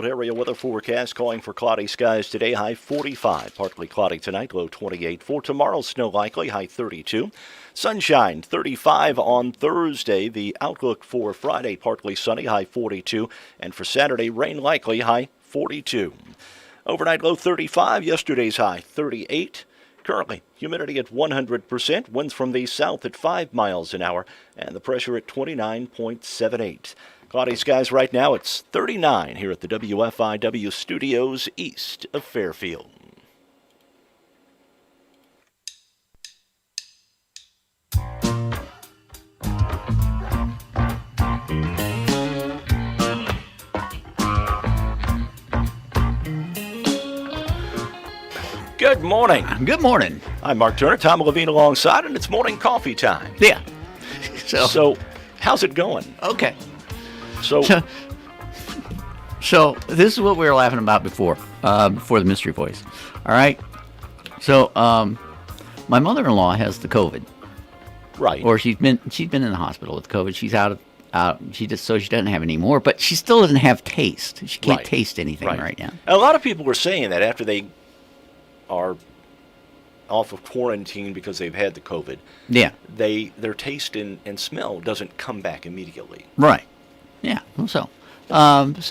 Area weather forecast calling for cloudy skies today, high 45. Partly cloudy tonight, low 28. For tomorrow, snow likely, high 32. Sunshine, 35 on Thursday. The outlook for Friday, partly sunny, high 42. And for Saturday, rain likely, high 42. Overnight low 35, yesterday's high 38. Currently, humidity at 100%, winds from the south at 5 miles an hour, and the pressure at 29.78. Cloudy skies right now, it's 39 here at the WFIW studios east of Fairfield. Good morning. Good morning. I'm Mark Turner, Tom Levine alongside, and it's morning coffee time. Yeah. So how's it going? Okay. So this is what we were laughing about before the mystery voice. All right. So my mother-in-law has the COVID. Right. Or she's been in the hospital with COVID. She's out. She doesn't have any more, but she still doesn't have taste. She can't taste anything right now. A lot of people were saying that after they are off of quarantine because they've had the COVID. Yeah. Their taste and smell doesn't come back immediately. Right. Yeah. So this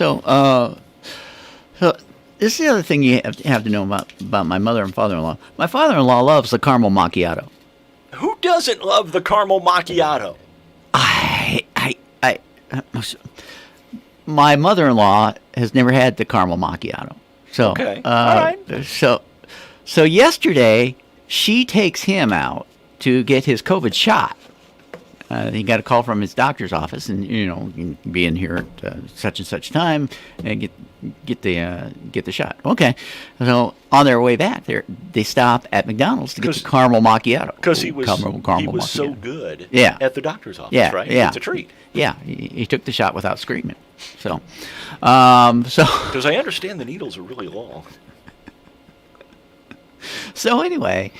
is the other thing you have to know about my mother and father-in-law. My father-in-law loves the caramel macchiato. Who doesn't love the caramel macchiato? My mother-in-law has never had the caramel macchiato. So okay. All right. So yesterday she takes him out to get his COVID shot. He got a call from his doctor's office, and you can be in here at such and such time and get the shot. Okay, so on their way back, they stop at McDonald's to get the caramel macchiato because he was so good. Yeah. At the doctor's office, right? Yeah, it's a treat. Yeah, he took the shot without screaming. So because I understand the needles are really long. So anyway.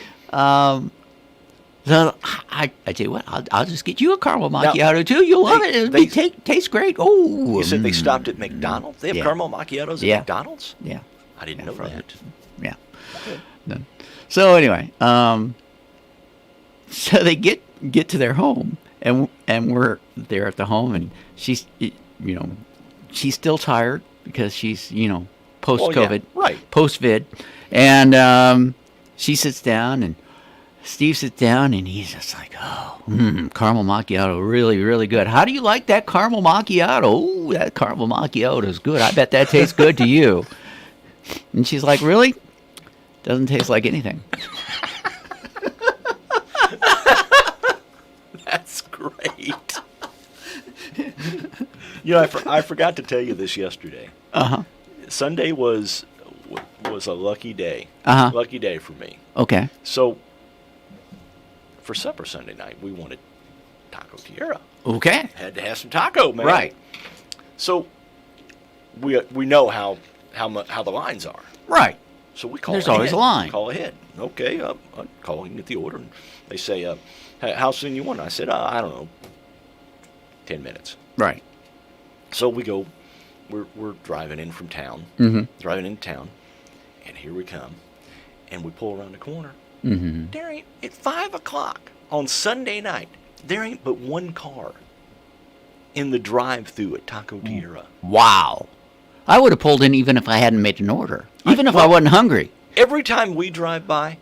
So I tell you what, I'll just get you a caramel macchiato too. You'll love it. It tastes great. Oh, you said they stopped at McDonald's. They have caramel macchiatos at McDonald's. Yeah, I didn't know that. Yeah. So anyway, so they get to their home, and we're there at the home, and she's she's still tired because she's post-COVID, post-vid, and she sits down and. Steve sits down, and he's just like, caramel macchiato, really, really good. How do you like that caramel macchiato? Oh, that caramel macchiato is good. I bet that tastes good to you. And she's like, really? Doesn't taste like anything. That's great. I forgot to tell you this yesterday. Uh-huh. Sunday was a lucky day. Uh-huh. Lucky day for me. Okay. So, for supper Sunday night, we wanted taco tierra. Okay. Had to have some taco, man. Right. So we know how the lines are. Right. So we call. There's ahead. always a line. Call ahead. Okay. I'm calling at the order, and they say, "How soon you want?" I said, "I don't know, 10 minutes." Right. So we go. We're driving in from town. Mm-hmm. Driving into town, and here we come, and we pull around the corner. Mm-hmm. There ain't, at 5 o'clock on Sunday night, there ain't but one car in the drive-thru at Taco Tierra. Wow. I would have pulled in even if I hadn't made an order, even if I wasn't hungry. Every time we drive by,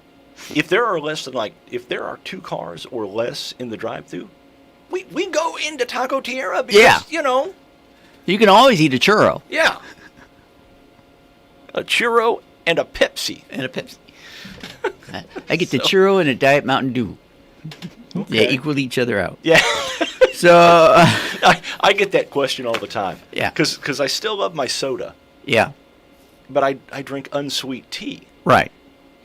if there are 2 cars or less in the drive-thru, we go into Taco Tierra because, You can always eat a churro. Yeah. A churro and a Pepsi. I get the churro and a Diet Mountain Dew. Okay. They equal each other out. Yeah. So I get that question all the time. Yeah. Because I still love my soda. Yeah. But I drink unsweet tea. Right.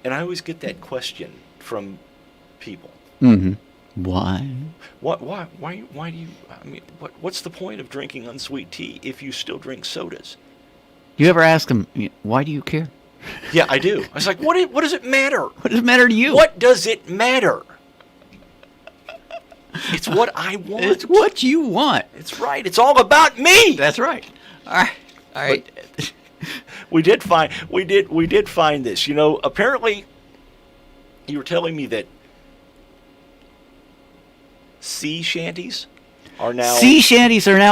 And I always get that question from people. Mm-hmm. Why? Why do you? I mean, what's the point of drinking unsweet tea if you still drink sodas? You ever ask them, why do you care? Yeah, I do. I was like, what does it matter? What does it matter to you? What does it matter? It's what I want. It's what you want. It's right. It's all about me. That's right. All right. we did find this. Apparently, you were telling me that sea shanties are now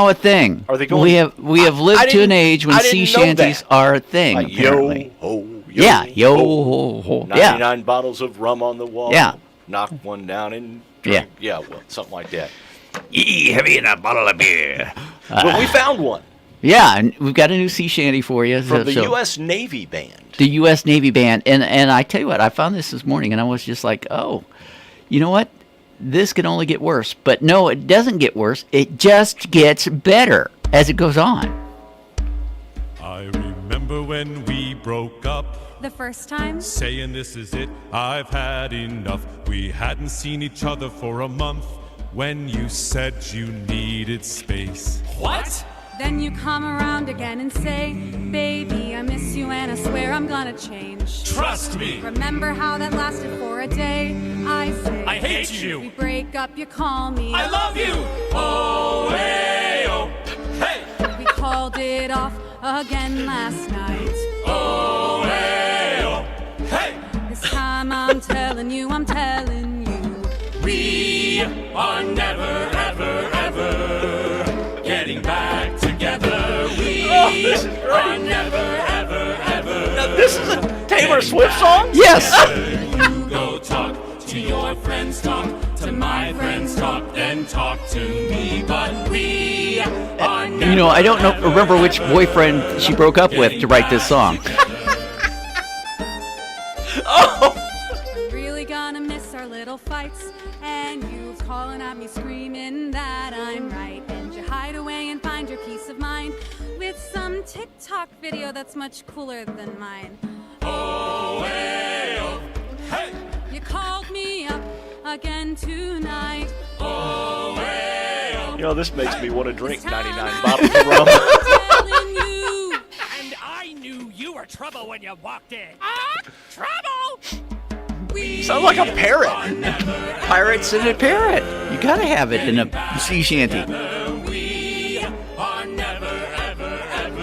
a thing. Are they going? We have lived to an age when sea shanties are a thing. Apparently. Yo ho, yo, yeah, yo ho, ho, ho. 99 bottles of rum on the wall. Yeah. Knock one down and drink. Yeah, well, something like that. Have you a bottle of beer? Well, we found one. Yeah, and we've got a new sea shanty for you. From the U.S. Navy Band. The U.S. Navy Band. And I tell you what, I found this morning, and I was just like, oh, you know what? This can only get worse. But no, it doesn't get worse. It just gets better as it goes on. I remember when we broke up. The first time? Saying this is it, I've had enough. We hadn't seen each other for a month when you said you needed space. What? Then you come around again and say, baby, I miss you and I swear I'm gonna change. Trust me! Remember how that lasted for a day? I say, I hate you! We break up, you call me. I love you! Oh, hey, oh, hey! We called it off again last night. Oh, hey, oh, hey! This time I'm telling you, we are never, ever, ever getting back together. We are never, ever, ever. Now, this is a Taylor Swift song? Yes. You go talk to your friends, talk to my friends, talk, then talk to me. But we are never, I don't remember which boyfriend she broke up with to write this song. really gonna miss our little fights. And you calling at me screaming that I'm right. And you hide away and find your peace of mind with some TikTok video that's much cooler than mine. oh, hey, oh, hey, You called me up again tonight. oh, hey, oh. This makes me want to drink This time 99 I'm bottles of rum. telling you. And I knew you were trouble when you walked in. Trouble! Sounds like a parrot. Pirates and a parrot. You gotta have it in a sea shanty.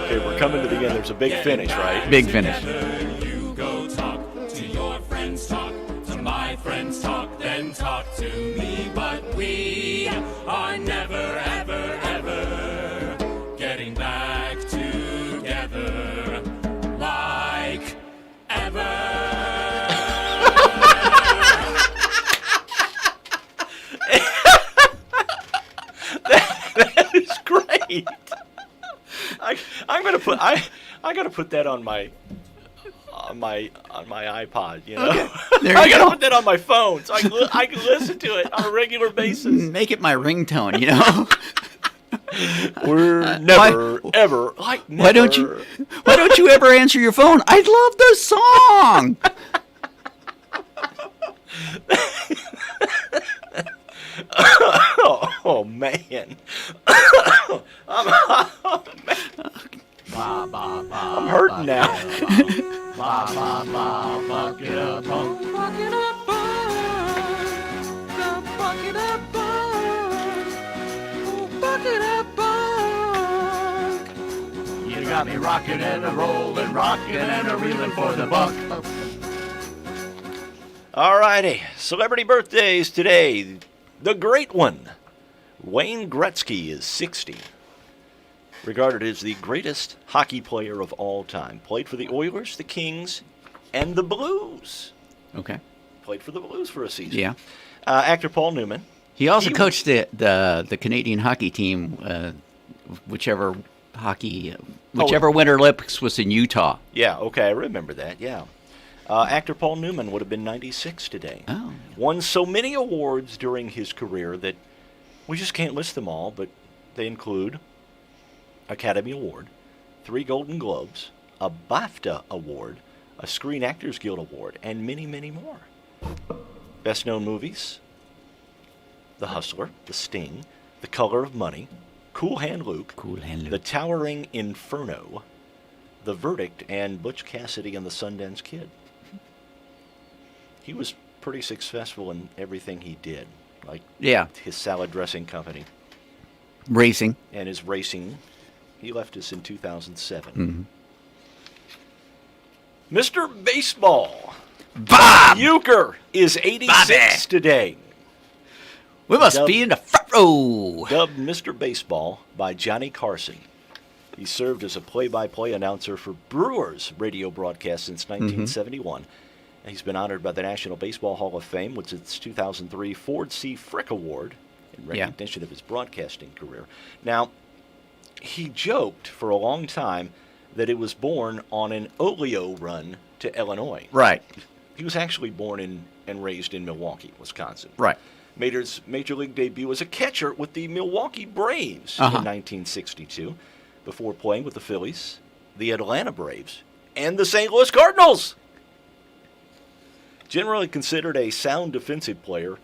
Okay, we're coming to the end. There's a big finish, right? Big finish. You go talk to your friends, talk to my friends, talk, then talk to me. But we are never, ever, ever getting back together like ever. That is great. I'm gonna put I gotta put that on my iPod. There I you gotta go. put that on my phone so I can listen to it on a regular basis. Make it my ringtone, We're never ever like never. Why don't you ever answer your phone? I love the song. Oh man. I'm hurting now. You got me rocking and a rolling, rocking and a reeling for the buck. Alrighty, celebrity birthdays today. The great one, Wayne Gretzky, is 60. Regarded as the greatest hockey player of all time. Played for the Oilers, the Kings, and the Blues. Okay. Played for the Blues for a season. Yeah. Actor Paul Newman. He also coached the Canadian hockey team, whichever Winter Olympics was in Utah. Yeah, okay, I remember that, yeah. Actor Paul Newman would have been 96 today. Oh. Won so many awards during his career that we just can't list them all, but they include Academy Award, 3 Golden Globes, a BAFTA Award, a Screen Actors Guild Award, and many, many more. Best known movies: The Hustler, The Sting, The Color of Money, Cool Hand Luke, The Towering Inferno, The Verdict, and Butch Cassidy and the Sundance Kid. He was pretty successful in everything he did, like his salad dressing company. Racing. And his racing. He left us in 2007. Mm-hmm. Mr. Baseball. Bob Uecker is 86 Bobby. today. We must Dub- be in the front row. Dubbed Mr. Baseball by Johnny Carson. He served as a play-by-play announcer for Brewers radio broadcast since 1971. He's been honored by the National Baseball Hall of Fame with its 2003 Ford C. Frick Award in recognition of his broadcasting career. Now, he joked for a long time that it was born on an oleo run to Illinois. Right. He was actually born and raised in Milwaukee, Wisconsin. Right. Made his major league debut as a catcher with the Milwaukee Braves in 1962, before playing with the Phillies, the Atlanta Braves, and the St. Louis Cardinals. Generally considered a sound defensive player,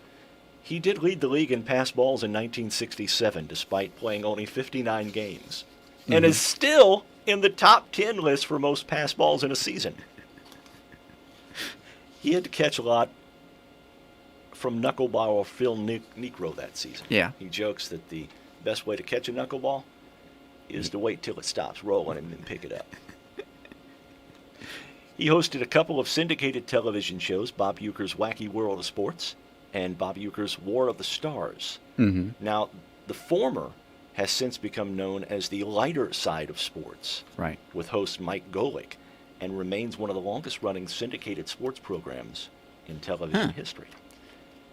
he did lead the league in pass balls in 1967, despite playing only 59 games, and is still in the top 10 list for most pass balls in a season. He had to catch a lot from knuckleball or Phil Necro that season. Yeah. He jokes that the best way to catch a knuckleball is to wait till it stops rolling and then pick it up. He hosted a couple of syndicated television shows, Bob Uecker's Wacky World of Sports and Bob Uecker's War of the Stars. Now, the former has since become known as the lighter side of sports, Right. with host Mike Golick, and remains one of the longest-running syndicated sports programs in television history.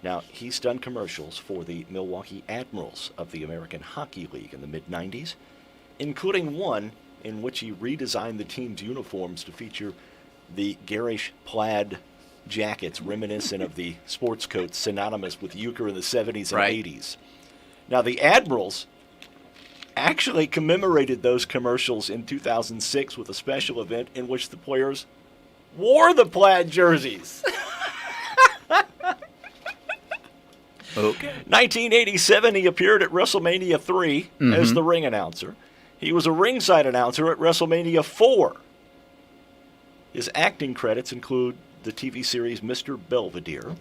Now, he's done commercials for the Milwaukee Admirals of the American Hockey League in the mid-'90s, including one in which he redesigned the team's uniforms to feature the garish plaid jackets reminiscent of the sports coats synonymous with Uecker in the 70s and Right. 80s. Now, the Admirals actually commemorated those commercials in 2006 with a special event in which the players wore the plaid jerseys. Okay. 1987, he appeared at WrestleMania 3 as the ring announcer. He was a ringside announcer at WrestleMania 4. His acting credits include the TV series Mr. Belvedere.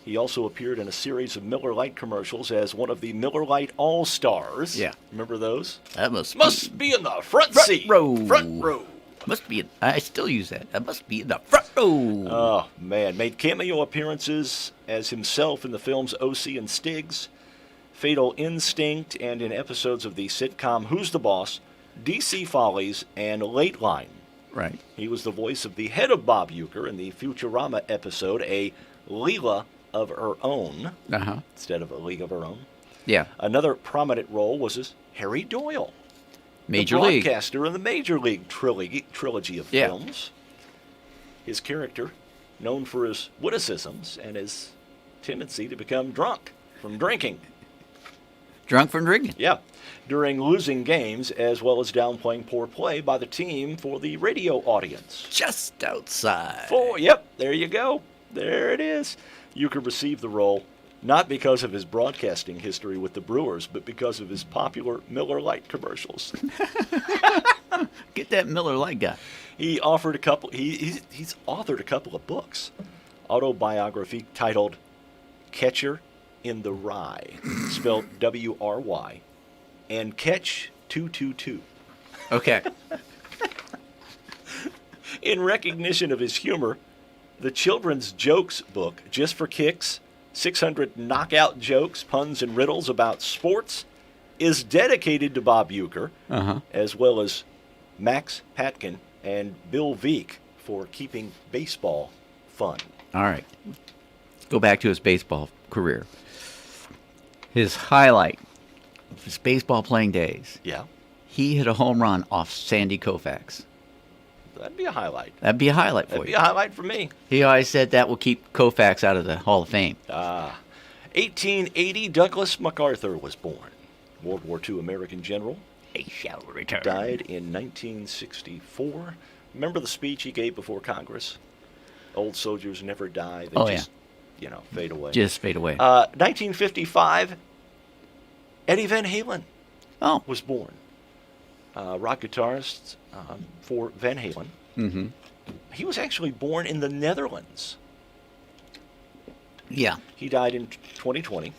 He also appeared in a series of Miller Lite commercials as one of the Miller Lite All-Stars. Yeah. Remember those? That must Must be in the front Front seat. row. Front row. Must be. I still use that. That must be in the front row. Oh, man. Made cameo appearances as himself in the films O.C. and Stiggs, Fatal Instinct, and in episodes of the sitcom Who's the Boss, DC Follies, and Late Line. Right. He was the voice of the head of Bob Uecker in the Futurama episode, A Leela of Her Own, instead of A League of Her Own. Yeah. Another prominent role was as Harry Doyle, Major the League. broadcaster in the Major League trilogy of Yeah. films. His character, known for his witticisms and his tendency to become drunk from drinking. Drunk from drinking. Yeah, during losing games, as well as downplaying poor play by the team for the radio audience. Just outside. Yep, there you go. There it is. Uecker received the role not because of his broadcasting history with the Brewers, but because of his popular Miller Lite commercials. Get that Miller Lite guy. He offered a couple. He's authored a couple of books, autobiography titled "Catcher in the Rye," spelled W-R-Y, and Catch 222. Okay. In recognition of his humor, the children's jokes book, Just for Kicks, 600 knockout jokes, puns, and riddles about sports, is dedicated to Bob Uecker, as well as Max Patkin and Bill Veeck for keeping baseball fun. All right. Let's go back to his baseball career. His highlight of his baseball playing days. Yeah, He hit a home run off Sandy Koufax. that'd be a highlight. That'd be a highlight for That'd be you. a highlight for me. He always said that will keep Koufax out of the Hall of Fame. 1880, Douglas MacArthur was born. World War II American general. He shall return. Died in 1964. Remember the speech he gave before Congress? Old soldiers never die. They just, fade away. Just fade away. 1955, Eddie Van Halen Oh. was born. Rock guitarist for Van Halen. Mm-hmm. He was actually born in the Netherlands. Yeah. He died in 2020.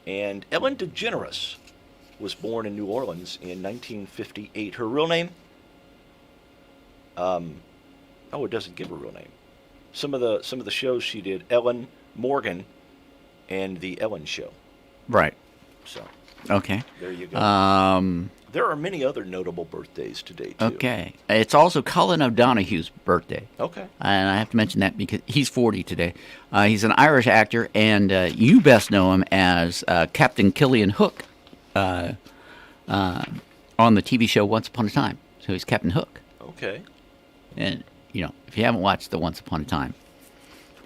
And Ellen DeGeneres was born in New Orleans in 1958. Her real name, Oh, it doesn't give a real name. Some of the shows she did, Ellen, Morgan, and the Ellen Show. Right. So Okay. there you go. There are many other notable birthdays today too. Okay. It's also Colin O'Donoghue's birthday. Okay. And I have to mention that because he's 40 today. He's an Irish actor, and you best know him as Captain Killian Hook on the TV show Once Upon a Time. So he's Captain Hook. Okay. And, if you haven't watched the Once Upon a Time,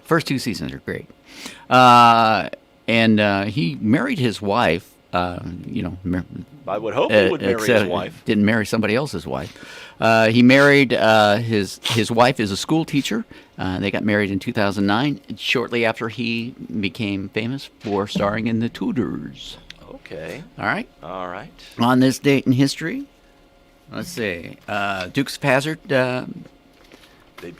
first 2 seasons are great. And he married his wife, I would hope he would marry his wife. Didn't marry somebody else's wife. He married his wife is a school teacher. They got married in 2009, shortly after he became famous for starring in The Tudors. Okay. All right. All right. On this date in history, let's see. Dukes of Hazzard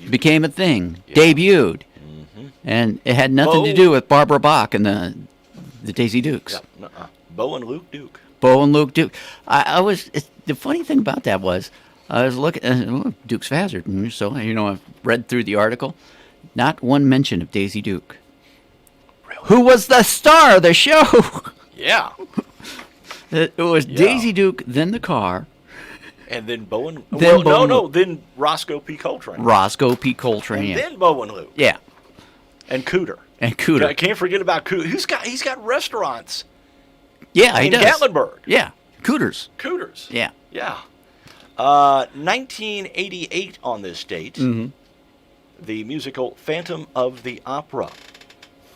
became a thing. Yeah. Debuted. Mm-hmm. And it had nothing to do with Barbara Bach and the Daisy Dukes. Yeah. Bo and Luke Duke. Bo and Luke Duke. The funny thing about that was, I was looking at Dukes of Hazzard, and so I've read through the article. Not one mention of Daisy Duke, really? Who was the star of the show. Yeah, it was Daisy Duke, then the car, and then Bo and then Roscoe P. Coltrane. Roscoe P. Coltrane, and then Bo and Luke. Yeah, and Cooter. I can't forget about Cooter. He's got restaurants. Yeah, he in does. Gatlinburg. Yeah, Cooters. Yeah. Yeah. 1988 on this date, the musical Phantom of the Opera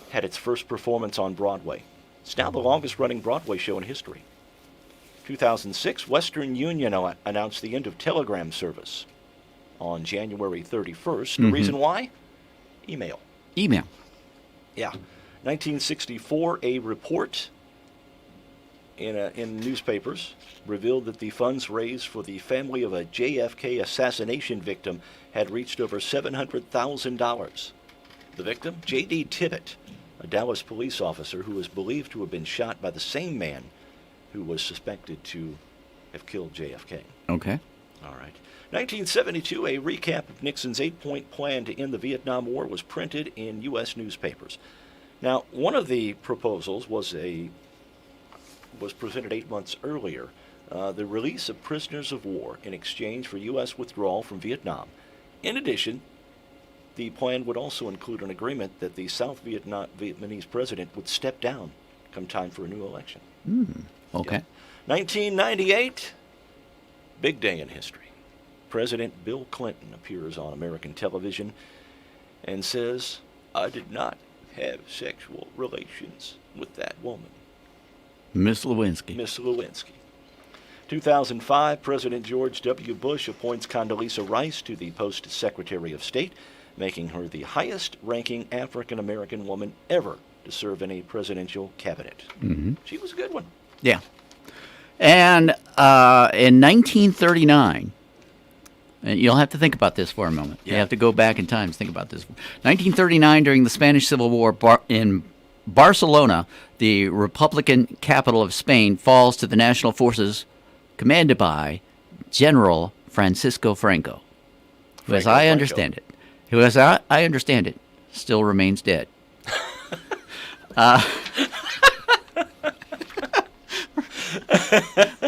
had its first performance on Broadway. It's now the longest-running Broadway show in history. 2006, Western Union announced the end of telegram service on January 31st. The reason why? Email. Yeah. 1964, a report in newspapers revealed that the funds raised for the family of a JFK assassination victim had reached over $700,000. The victim, J.D. Tibbett, a Dallas police officer who was believed to have been shot by the same man who was suspected to have killed JFK. Okay. All right. 1972, a recap of Nixon's 8-point plan to end the Vietnam War was printed in U.S. newspapers. Now, one of the proposals was presented 8 months earlier, the release of prisoners of war in exchange for U.S. withdrawal from Vietnam. In addition, the plan would also include an agreement that the South Vietnamese president would step down come time for a new election. Okay. 1998, big day in history. President Bill Clinton appears on American television and says, "I did not have sexual relations with that woman." Miss Lewinsky. 2005, President George W. Bush appoints Condoleezza Rice to the post of Secretary of State, making her the highest-ranking African-American woman ever to serve in a presidential cabinet. She was a good one. Yeah. And in 1939, and you'll have to think about this for a moment. Yeah. You have to go back in time to think about this. 1939, during the Spanish Civil War in Barcelona, the Republican capital of Spain, falls to the national forces commanded by General Francisco Franco, who, as I understand it, still remains dead.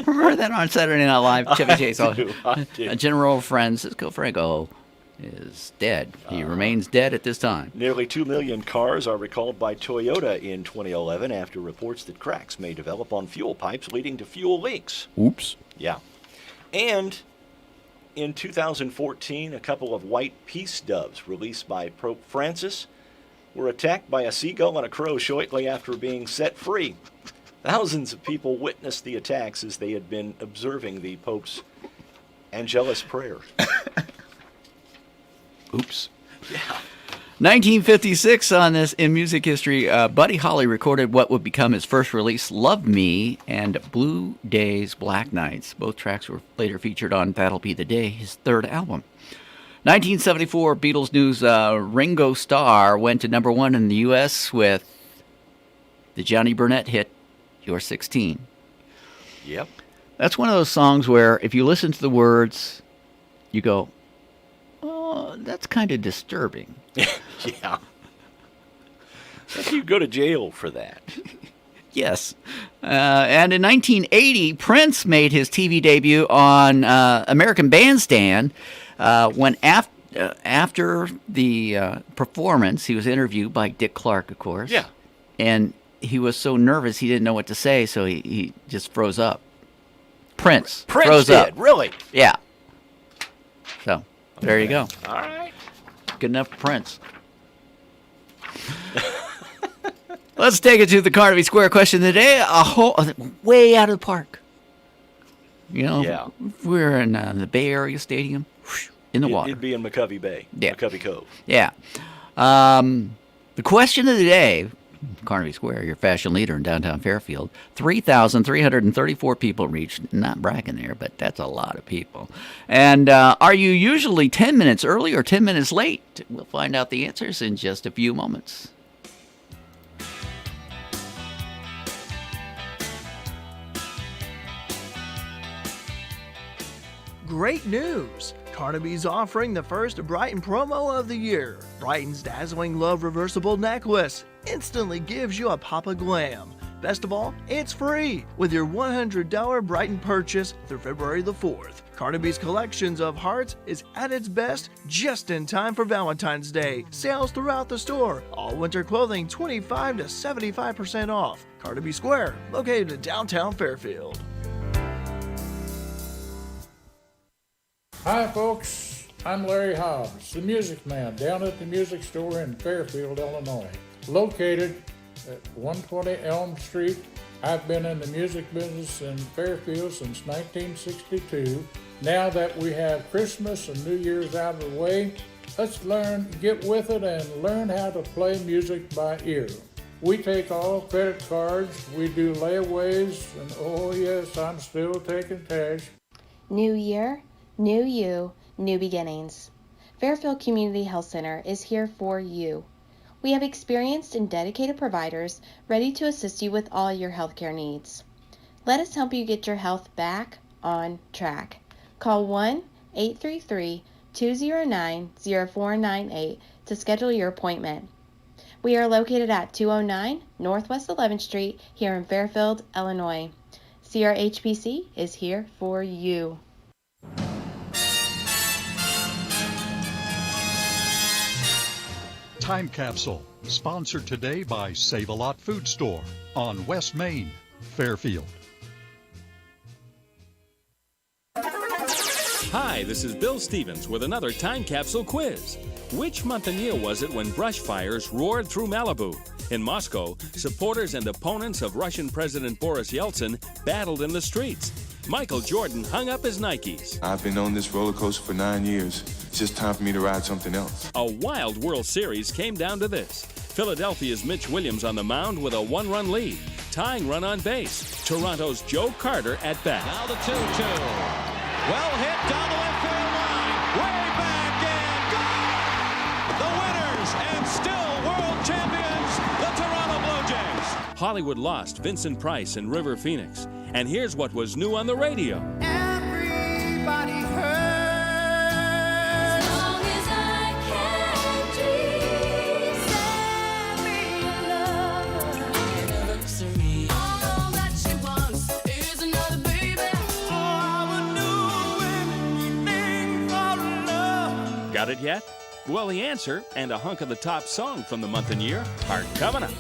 Remember that on Saturday Night Live, Chevy Chase? I do. General Francisco Franco is dead. He remains dead at this time. Nearly 2 million cars are recalled by Toyota in 2011 after reports that cracks may develop on fuel pipes leading to fuel leaks. Oops. Yeah. And in 2014, a couple of white peace doves released by Pope Francis were attacked by a seagull and a crow shortly after being set free. Thousands of people witnessed the attacks as they had been observing the Pope's Angelus prayer. Oops. Yeah. 1956 on this in music history, Buddy Holly recorded what would become his first release, Love Me and Blue Days, Black Nights. Both tracks were later featured on That'll Be the Day, his third album. 1974, Beatles news, Ringo Starr went to number 1 in the U.S. with the Johnny Burnett hit, You're 16. Yep. That's one of those songs where if you listen to the words, you go, Oh, that's kind of disturbing. Yeah. You go to jail for that. Yes. And in 1980, Prince made his TV debut on American Bandstand when after the performance, he was interviewed by Dick Clark, of course. Yeah. And he was so nervous he didn't know what to say, so he just froze up. Prince froze did, up. really? Yeah. So, there you go. All right. Good enough for Prince. Let's take it to the Carnaby Square question of the day. Way out of the park. You know, Yeah. We're in the Bay Area Stadium, in the water. It'd be in McCovey Bay. Yeah. McCovey Cove. Yeah. The question of the day, Carnaby Square, your fashion leader in downtown Fairfield, 3,334 people reached. Not bragging there, but that's a lot of people. And are you usually 10 minutes early or 10 minutes late? We'll find out the answers in just a few moments. Great news! Carnaby's offering the first Brighton promo of the year. Brighton's dazzling love reversible necklace instantly gives you a pop of glam. Best of all, it's free with your $100 Brighton purchase through February the 4th. Carnaby's collections of hearts is at its best just in time for Valentine's Day. Sales throughout the store. All winter clothing 25 to 75% off. Carnaby Square, located in downtown Fairfield. Hi folks, I'm Larry Hobbs, the Music Man, down at the music store in Fairfield, Illinois. Located at 120 Elm Street. I've been in the music business in Fairfield since 1962. Now that we have Christmas and New Year's out of the way, let's get with it and learn how to play music by ear. We take all credit cards, we do layaways, and oh yes, I'm still taking cash. New year, new you, new beginnings. Fairfield Community Health Center is here for you. We have experienced and dedicated providers ready to assist you with all your healthcare needs. Let us help you get your health back on track. Call 1-833-209-0498 to schedule your appointment. We are located at 209 Northwest 11th Street here in Fairfield, Illinois. CRHPC is here for you. Time Capsule, sponsored today by Save-A-Lot Food Store on West Main, Fairfield. Hi, this is Bill Stevens with another Time Capsule quiz. Which month and year was it when brush fires roared through Malibu? In Moscow, supporters and opponents of Russian President Boris Yeltsin battled in the streets. Michael Jordan hung up his Nikes. I've been on this roller coaster for 9 years. It's just time for me to ride something else. A wild World Series came down to this. Philadelphia's Mitch Williams on the mound with a one-run lead. Tying run on base. Toronto's Joe Carter at bat. Now the 2-2. Well hit down the left field line. Way back and gone! The winners and still world champions, the Toronto Blue Jays. Hollywood lost Vincent Price and River Phoenix. And here's what was new on the radio. Everybody hurts. As long as I can dream, send me a lover. Anniversary. All that she wants is another baby. Oh, I would do anything for love. Got it yet? Well, the answer and a hunk of the top song from the month and year are coming up.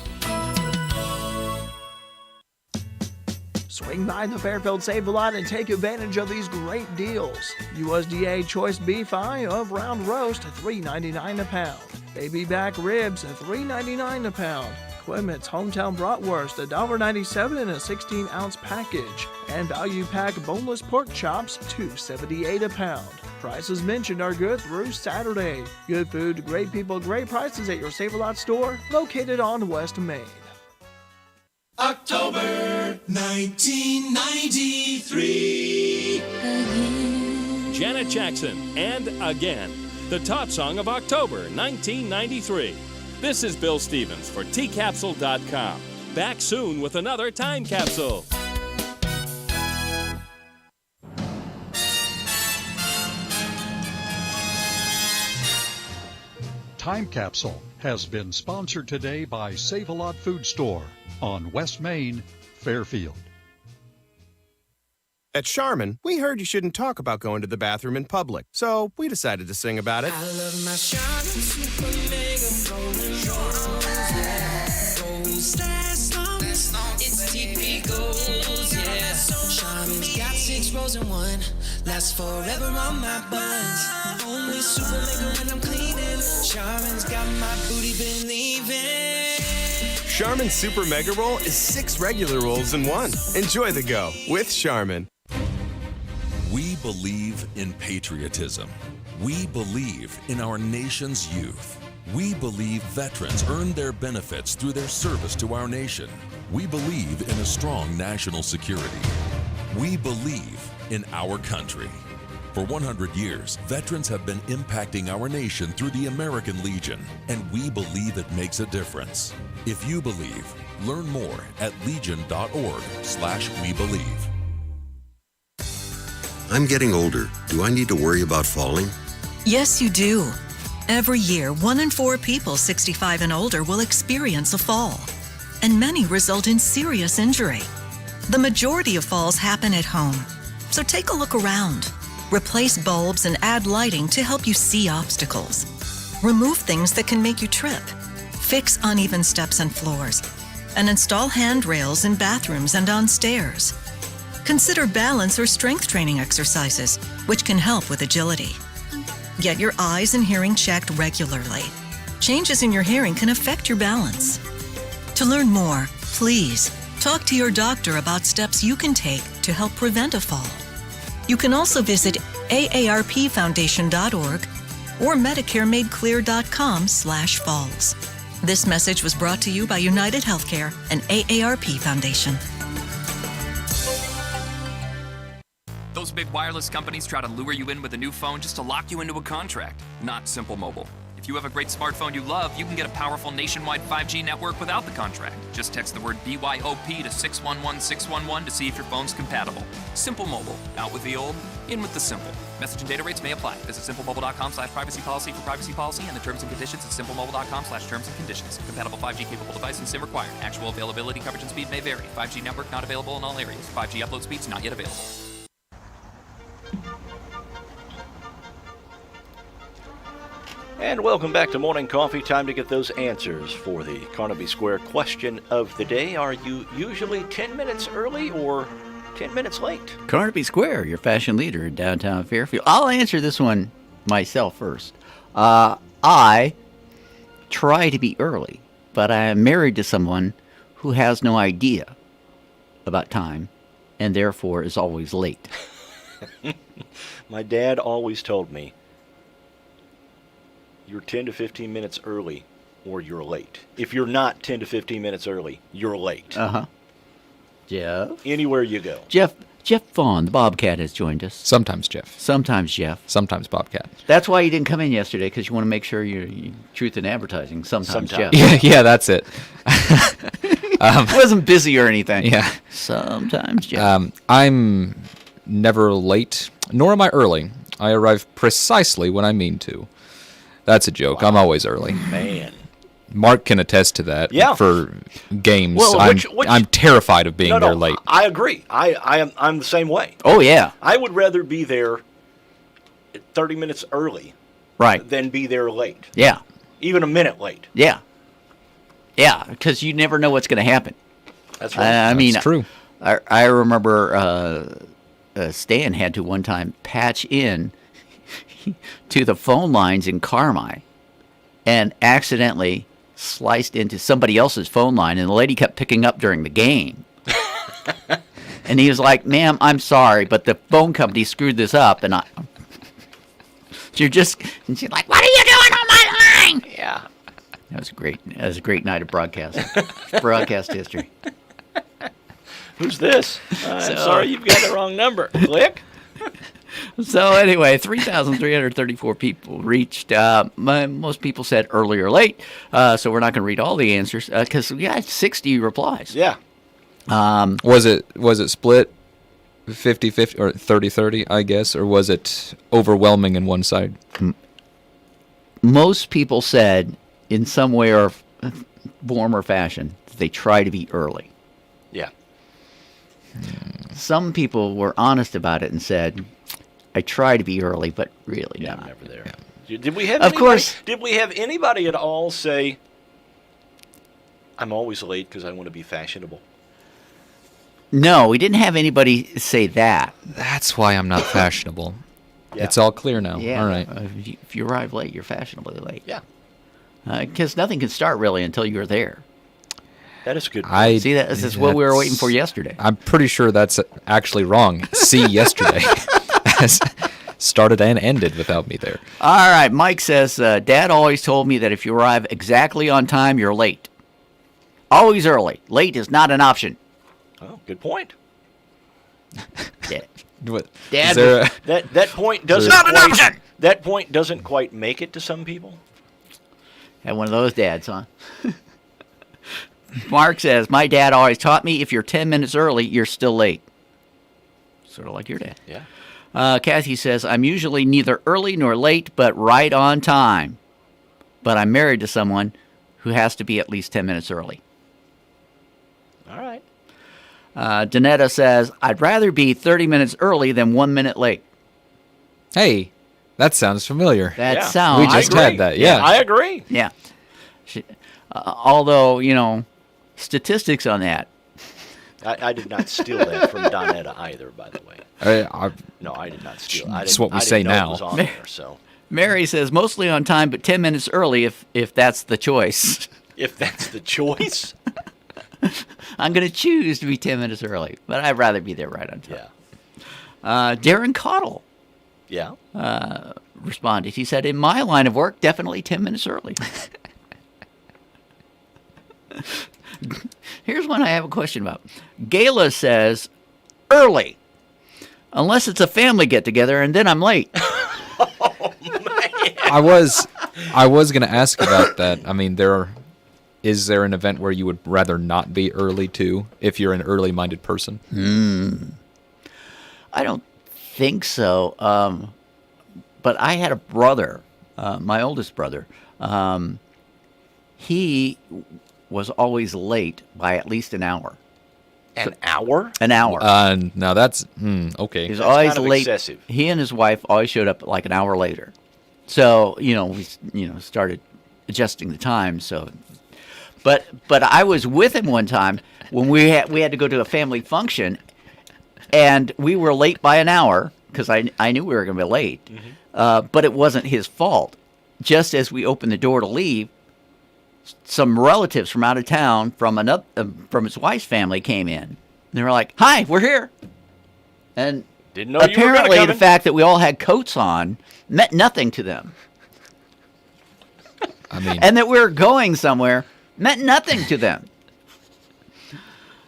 Swing by the Fairfield Save-A-Lot and take advantage of these great deals. USDA choice beef eye of round roast, $3.99 a pound. Baby back ribs, $3.99 a pound. Clement's hometown bratwurst, $1.97 in a 16-ounce package. And value pack boneless pork chops, $2.78 a pound. Prices mentioned are good through Saturday. Good food, great people, great prices at your Save-A-Lot store, located on West Main. October 1993. Janet Jackson and Again, the top song of October 1993. This is Bill Stevens for tcapsule.com. Back soon with another Time Capsule. Time Capsule has been sponsored today by Save-A-Lot Food Store on West Main, Fairfield. At Charmin, we heard you shouldn't talk about going to the bathroom in public, so we decided to sing about it. I love my Charmin Super Mega Rolling Goes last long, it's TP goes, yeah. Charmin's got 6 rolls in one, lasts forever on my buns. Only Super Mega when I'm cleaning. Charmin's got my booty believing. Charmin Super Mega Roll is 6 regular rolls in one. Enjoy the go with Charmin. We believe in patriotism. We believe in our nation's youth. We believe veterans earn their benefits through their service to our nation. We believe in a strong national security. We believe in our country. For 100 years, veterans have been impacting our nation through the American Legion, and we believe it makes a difference. If you believe, learn more at legion.org/webelieve. I'm getting older. Do I need to worry about falling? Yes, you do. Every year, 1 in 4 people 65 and older will experience a fall, and many result in serious injury. The majority of falls happen at home, so take a look around. Replace bulbs and add lighting to help you see obstacles. Remove things that can make you trip. Fix uneven steps and floors, and install handrails in bathrooms and on stairs. Consider balance or strength training exercises, which can help with agility. Get your eyes and hearing checked regularly. Changes in your hearing can affect your balance. To learn more, please talk to your doctor about steps you can take to help prevent a fall. You can also visit aarpfoundation.org or medicaremadeclear.com/falls. This message was brought to you by United Healthcare and AARP Foundation. Those big wireless companies try to lure you in with a new phone just to lock you into a contract. Not Simple Mobile. If you have a great smartphone you love, you can get a powerful nationwide 5G network without the contract. Just text the word BYOP to 611611 to see if your phone's compatible. Simple Mobile. Out with the old, in with the simple. Message and data rates may apply. Visit simplemobile.com/privacy policy for privacy policy and the terms and conditions at simplemobile.com/terms and conditions. Compatible 5G capable device and SIM required. Actual availability, coverage, and speed may vary. 5G network not available in all areas. 5G upload speeds not yet available. And welcome back to Morning Coffee. Time to get those answers for the Carnaby Square question of the day. Are you usually 10 minutes early or 10 minutes late? Carnaby Square, your fashion leader in downtown Fairfield. I'll answer this one myself first. I try to be early, but I am married to someone who has no idea about time and therefore is always late. My dad always told me, you're 10 to 15 minutes early or you're late. If you're not 10 to 15 minutes early, you're late. Uh-huh. Jeff? Anywhere you go. Jeff Vaughn, the Bobcat, has joined us. Sometimes Jeff. Sometimes Jeff. Sometimes Bobcat. That's why you didn't come in yesterday, because you want to make sure you truth in advertising. Sometimes Jeff. Yeah, that's it. Wasn't busy or anything. Yeah. Sometimes Jeff. I'm never late, nor am I early. I arrive precisely when I mean to. That's a joke. Wow. I'm always early. Man. Mark can attest to that. Yeah. For games, well, I'm terrified of being there late. I agree. I'm the same way. Oh, yeah. I would rather be there 30 minutes early than be there late. Yeah. Even a minute late. Yeah. Yeah, because you never know what's going to happen. That's right. That's true. I remember Stan had to one time patch in to the phone lines in Carmi and accidentally sliced into somebody else's phone line, and the lady kept picking up during the game. And he was like, "Ma'am, I'm sorry, but the phone company screwed this up." And she's like, "What are you doing on my line?" Yeah. That was great. That was a great night of broadcast history. Who's this? I'm sorry, you've got the wrong number. Click. So anyway, 3,334 people reached. Most people said early or late, so we're not going to read all the answers because we got 60 replies. Yeah. Was it split 50-50 or 30-30, I guess, or was it overwhelming in one side? most people said in some way or form or fashion that they try to be early. Yeah. Some people were honest about it and said, I try to be early, but really not. I'm never there. Yeah. Did we have Of course. Did we have anybody at all say, I'm always late because I want to be fashionable? No, we didn't have anybody say that. That's why I'm not fashionable. Yeah. It's all clear now. Yeah. All right. If you arrive late, you're fashionably late. Yeah. Because nothing can start really until you're there. That is a good. See, this is what we were waiting for yesterday. I'm pretty sure that's actually wrong. See yesterday. Started and ended without me there. All right. Mike says, Dad always told me that if you arrive exactly on time, you're late. Always early. Late is not an option. Oh, good point. Yeah. What? Dad, that point doesn't not an option. That point doesn't quite make it to some people. Had one of those dads, huh? Mark says, my dad always taught me if you're 10 minutes early, you're still late. Sort of like your dad. Yeah. Kathy says, I'm usually neither early nor late, but right on time. But I'm married to someone who has to be at least 10 minutes early. All right. Danetta says, I'd rather be 30 minutes early than 1 minute late. Hey, that sounds familiar. That sounds... We just had that, yeah. I agree. Yeah. Although, statistics on that. I did not steal that from Donetta either, by the way. No, I did not steal. That's what we say now. It was on there, so. Mary says, mostly on time, but 10 minutes early if that's the choice. If that's the choice? I'm going to choose to be 10 minutes early, but I'd rather be there right on time. Yeah. Darren Cottle Yeah. responded. He said, in my line of work, definitely 10 minutes early. Here's one I have a question about. Gayla says, early, unless it's a family get-together, and then I'm late. I was going to ask about that. I mean, is there an event where you would rather not be early to, if you're an early-minded person? I don't think so. But I had a brother, my oldest brother. He was always late by at least an hour. An hour? An hour. Now that's okay. He was That's always kind of late. excessive. He and his wife always showed up like an hour later. So we started adjusting the time. So, but I was with him one time when we had to go to a family function, and we were late by an hour because I knew we were going to be late. Mm-hmm. But it wasn't his fault. Just as we opened the door to leave, some relatives from out of town from his wife's family came in. They were like, "Hi, we're here," and didn't know you were gonna apparently come the in. fact that we all had coats on meant nothing to them. I mean, and that we were going somewhere meant nothing to them.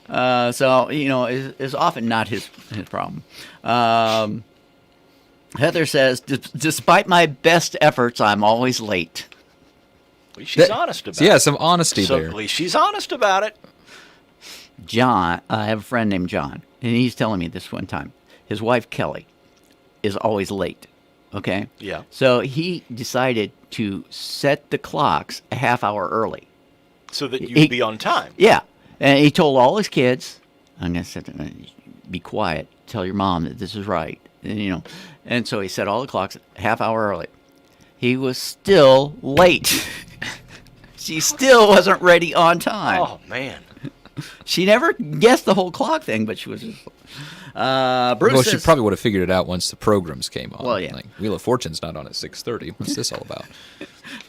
So is often not his problem. Heather says, despite my best efforts, I'm always late. At least she's honest about it. Yeah, some honesty there. At least she's honest about it. John, I have a friend named John, and he's telling me this one time. His wife, Kelly, is always late, okay? Yeah. So he decided to set the clocks a half hour early. So that you'd be on time. Yeah. And he told all his kids, I'm going to be quiet, tell your mom that this is right. And so he set all the clocks a half hour early. He was still late. She still wasn't ready on time. Oh, man. She never guessed the whole clock thing, but she was just... Bruce Well, says, she probably would have figured it out once the programs came on. Well, yeah. Like, Wheel of Fortune's not on at 6:30. What's this all about?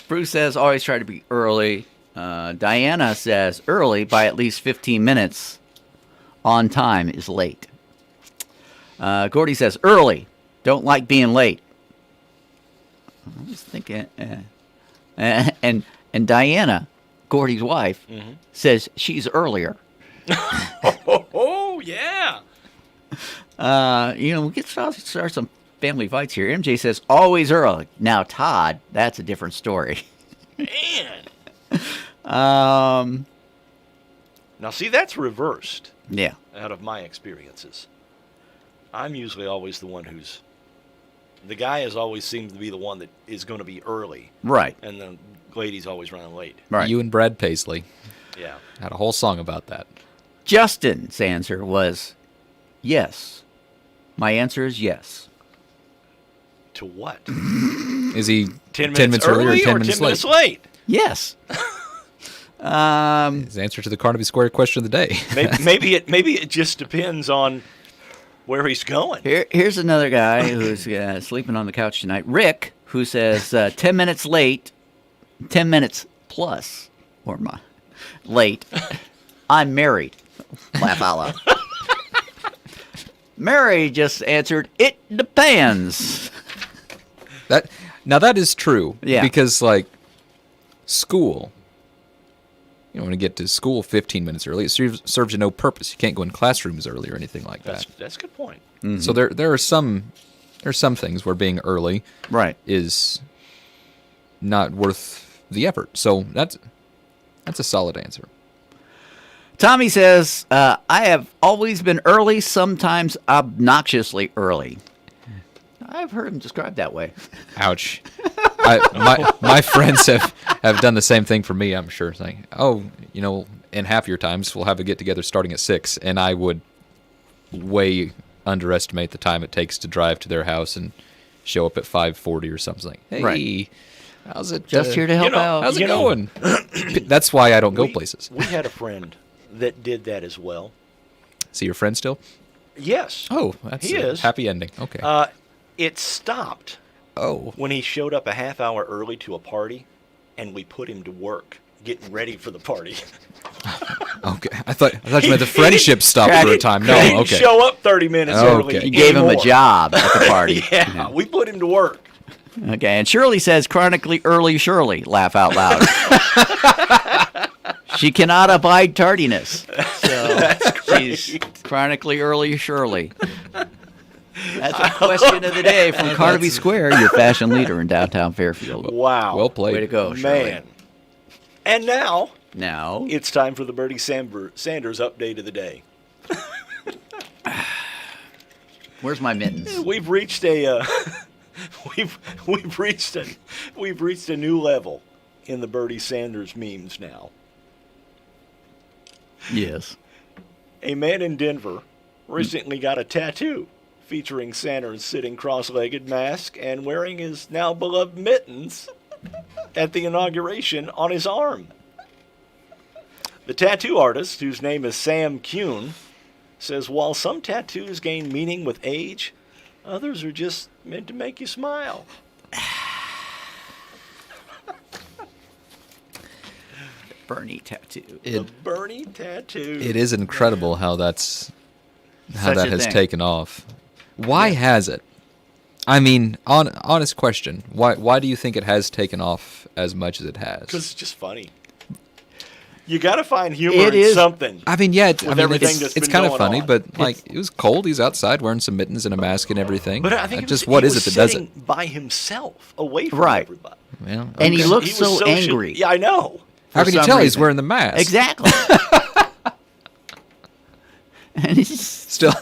Bruce says, always try to be early. Diana says, early by at least 15 minutes. On time is late. Gordy says, early. Don't like being late. I was thinking... And Diana, Gordy's wife, says she's earlier. Oh, yeah. We could start some family fights here. MJ says, always early. Now, Todd, that's a different story. Man. Now, see, that's reversed. Yeah. Out of my experiences. I'm usually always the one who's The guy has always seemed to be the one that is going to be early. Right. And the lady's always running late. Right. You and Brad Paisley. Yeah. Had a whole song about that. Justin's answer was yes. My answer is yes. To what? Is he 10 minutes early or 10 minutes 10 minutes late? Yes. His answer to the Carnaby Square question of the day. maybe it just depends on where he's going. Here's another guy who's sleeping on the couch tonight. Rick, who says 10 minutes late, 10 minutes plus, or late. I'm married. Laugh out loud. Mary just answered, it depends. That is true. Yeah. Because, like, school, you don't want to get to school 15 minutes early. It serves you no purpose. You can't go in classrooms early or anything like that. That's a good point. Mm-hmm. So there are some things where being early is not worth the effort. So that's a solid answer. Tommy says, I have always been early, sometimes obnoxiously early. I've heard him described that way. Ouch. My friends have done the same thing for me, I'm sure. Saying, in half your times, we'll have a get-together starting at 6, and I would way underestimate the time it takes to drive to their house and show up at 5:40 or something. Like, hey, right. How's it? Just here to help out. How's it going? That's why I don't go places. We had a friend that did that as well. Is he your friend still? Yes. Oh, that's he is. Happy ending. Okay. It stopped. Oh. When he showed up a half hour early to a party, and we put him to work getting ready for the party. Okay. I thought you meant the friendship stopped for a time. No. He didn't Okay. show up 30 minutes early. You gave him a job at the party. Yeah, we put him to work. Okay, and Shirley says, chronically early Shirley. Laugh out loud. She cannot abide tardiness. So she's chronically early Shirley. That's a question of the day from Carnaby Square, your fashion leader in downtown Fairfield. Wow. Well played. Way to go, Shirley. Man. And now Now it's time for the Bernie Sanders update of the day. Where's my mittens? We've reached a we've reached a new level in the Bernie Sanders memes now. Yes. A man in Denver recently got a tattoo featuring Sanders sitting cross-legged, mask, and wearing his now beloved mittens at the inauguration on his arm. The tattoo artist, whose name is Sam Kuhn, says while some tattoos gain meaning with age, others are just meant to make you smile. Bernie tattoo. The Bernie tattoo. It is incredible how that Such a has thing. taken off. Why has it? I mean, honest question. Why do you think it has taken off as much as it has? Because it's just funny. You got to find humor It in is. something. I mean, yeah, with everything that's it's been kind of going funny, on. but like it was cold. He's outside wearing some mittens and a mask and everything. But I think just he what was is it that does sitting it? by himself, away from Right. everybody. Well, And he okay. looks was so angry. Yeah, I know. How for can you some tell he's reason. wearing the mask? Exactly. And he's Still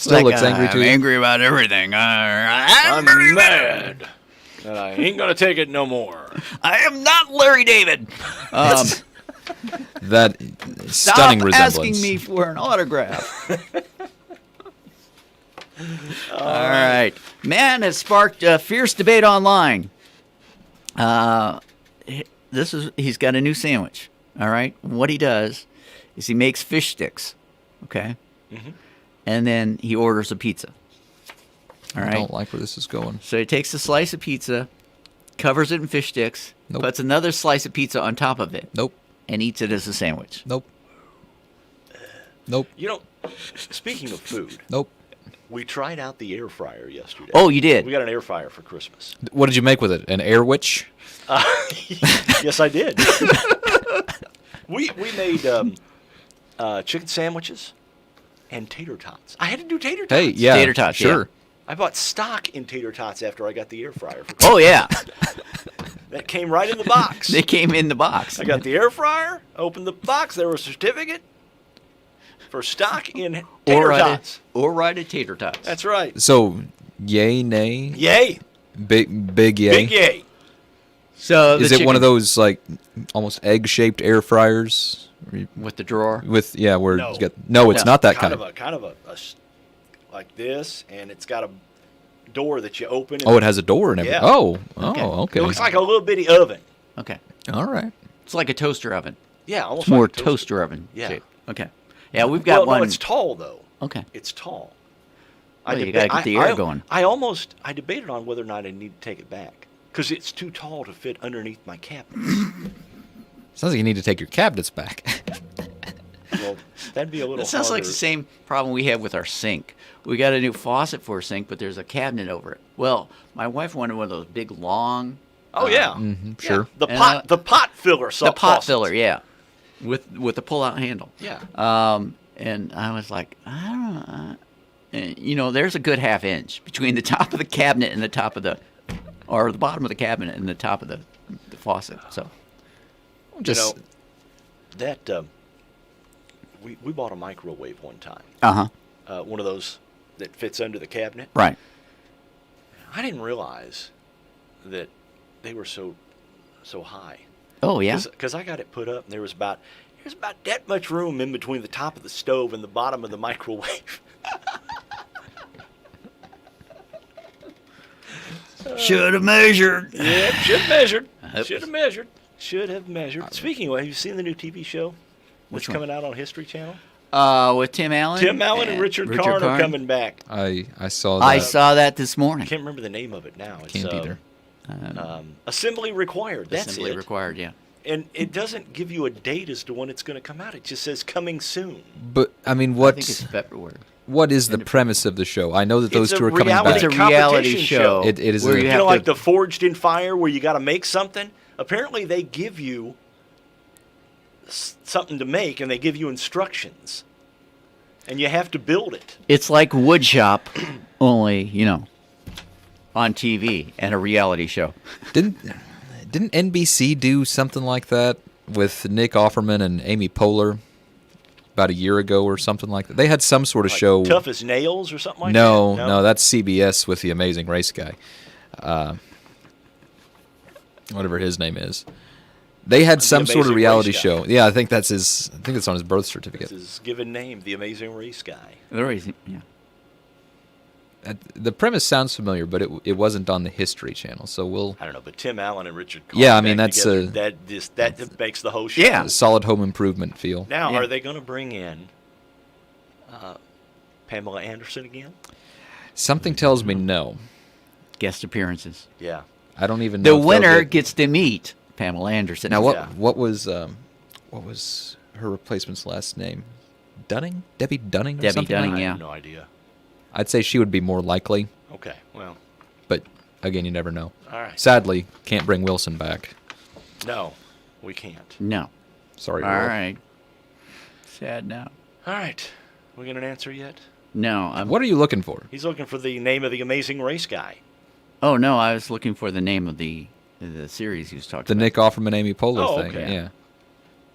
like, looks angry I'm to you. angry about everything. I'm mad. And I ain't going to take it no more. I am not Larry David. That Stop stunning resemblance. asking me for an autograph. All right. Man has sparked a fierce debate online. He's got a new sandwich. All right. What he does is he makes fish sticks. Okay. Mm-hmm. And then he orders a pizza. All I right. don't like where this is going. So he takes a slice of pizza, covers it in fish sticks, Nope. puts another slice of pizza on top of it, Nope. and eats it as a sandwich. Nope. Nope. You know, speaking of food, Nope. we tried out the air fryer yesterday. Oh, you did? We got an air fryer for Christmas. What did you make with it? An air witch? Yes, I did. we made chicken sandwiches and tater tots. I had to do tater tots. Hey, yeah, Tater tots, sure. yeah. I bought stock in tater tots after I got the air fryer for Christmas. Oh, yeah. That came right in the box. They came in the box. I got the air fryer, opened the box, there was a certificate for stock in tater tots. Or ride a tater tots. That's right. So, yay, nay? Yay. Big yay. Big yay. So is it one of those like almost egg-shaped air fryers with the drawer? With where No. it's got it's not that kind of. Kind of a like this, and it's got a door that you open. Oh, it has a door and everything. Yeah. Okay. It looks like a little bitty oven. Okay. All right. It's like a toaster oven. Yeah, almost It's more like a toaster oven. Yeah. shape. Okay. Yeah, we've got one. No, it's tall though. Okay. It's tall. Well, you gotta get the air going. I debated on whether or not I need to take it back because it's too tall to fit underneath my cabinets. Sounds like you need to take your cabinets back. Well, that'd be a little. That sounds like the same problem we have with our sink. We got a new faucet for a sink, but there's a cabinet over it. Well, my wife wanted one of those big, long. Oh yeah. Sure. The pot filler. The pot filler, yeah, with the pull-out handle. Yeah. And I was like, I don't know. There's a good half inch between the top of the cabinet and the top of the bottom of the cabinet and the top of the faucet. So, just we bought a microwave one time. One of those that fits under the cabinet. Right. I didn't realize that they were so high. Oh yeah. Because I got it put up, and there's about that much room in between the top of the stove and the bottom of the microwave. Should have measured. Yeah, should have measured. Should have measured. Speaking of, have you seen the new TV show that's coming out on History Channel? With Tim Allen. Tim Allen and Richard Karn are coming back. I saw that. I saw that this morning. I can't remember the name of it now. It's, Can't either. Assembly Required. That's Assembly it. Required, yeah. And it doesn't give you a date as to when it's going to come out. It just says coming soon. But I mean, I think it's February. What is the premise of the show? I know that those It's two a are coming back. It's a reality show. It is. Where you have like the Forged in Fire, where you got to make something. Apparently, they give you something to make, and they give you instructions, and you have to build it. It's like Woodshop, only on TV and a reality show. Didn't NBC do something like that with Nick Offerman and Amy Poehler about a year ago or something like that? They had some sort of show. Tough as Nails or something like that? No, that's CBS with the Amazing Race guy. Whatever his name is. They had some sort of reality show. Yeah, I think that's his. I think it's on his birth certificate. That's his given name, the Amazing Race Guy. Yeah. The premise sounds familiar, but it wasn't on the History Channel, so we'll. I don't know, but Tim Allen and Richard Karn. Yeah, I mean that's together, that makes the whole show. Yeah, solid home improvement feel. Now, are they going to bring in Pamela Anderson again? Something tells me no. Guest appearances. Yeah. I don't even know. The winner gets to meet Pamela Anderson. Now, what was her replacement's last name? Dunning? Debbie Dunning? Or Debbie something? Dunning, I yeah. have no idea. I'd say she would be more likely. Okay, well. But again, you never know. All right. Sadly, can't bring Wilson back. No, we can't. No. Sorry. All Will. right. Sad now. All right. We get an answer yet? No. What are you looking for? He's looking for the name of the Amazing Race Guy. Oh no, I was looking for the name of the series he was talking The about. Nick Offerman, Amy Poehler thing. okay. Yeah.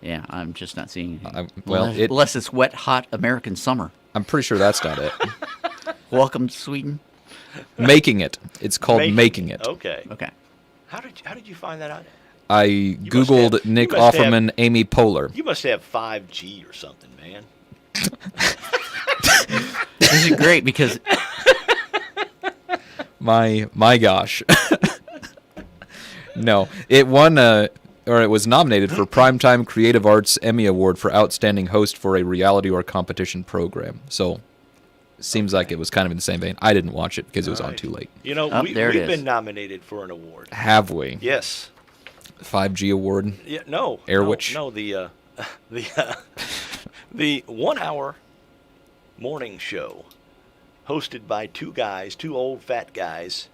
Yeah, I'm just not seeing it. Unless it's wet, hot American summer. I'm pretty sure that's not it. Welcome to Sweden. Making It. It's called Making It. Okay. Okay. How did you find that out? I Googled Nick Offerman, Amy Poehler. You must have 5G or something, man. This is great because my gosh. No, it won or it was nominated for Primetime Creative Arts Emmy Award for Outstanding Host for a Reality or Competition Program. So, seems like it was kind of in the same vein. I didn't watch it because it was on too late. You know, we've been nominated for an award. Have we? Yes. 5G award? Yeah, no. Airwitch? No, the 1 hour morning show hosted by two old fat guys,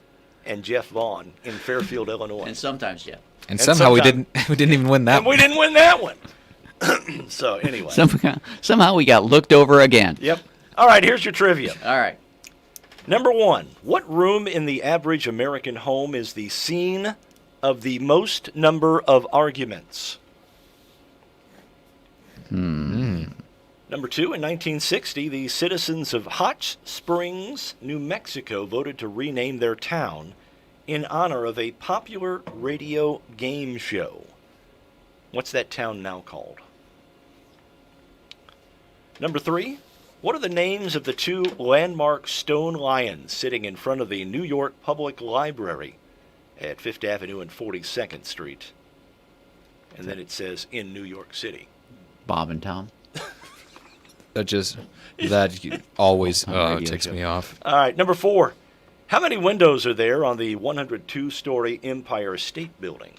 and Jeff Vaughn in Fairfield, Illinois. And sometimes Jeff. And somehow we didn't even win that one. We didn't win that one. So anyway. Somehow we got looked over again. Yep. All right, here's your trivia. All right. Number 1, what room in the average American home is the scene of the most number of arguments? Number 2, in 1960, the citizens of Hot Springs, New Mexico, voted to rename their town in honor of a popular radio game show. What's that town now called? Number 3, what are the names of the 2 landmark stone lions sitting in front of the New York Public Library at 5th Avenue and 42nd Street? And then it says in New York City. Bob and Tom. That always ticks me off. All right, number 4. How many windows are there on the 102-story Empire State Building?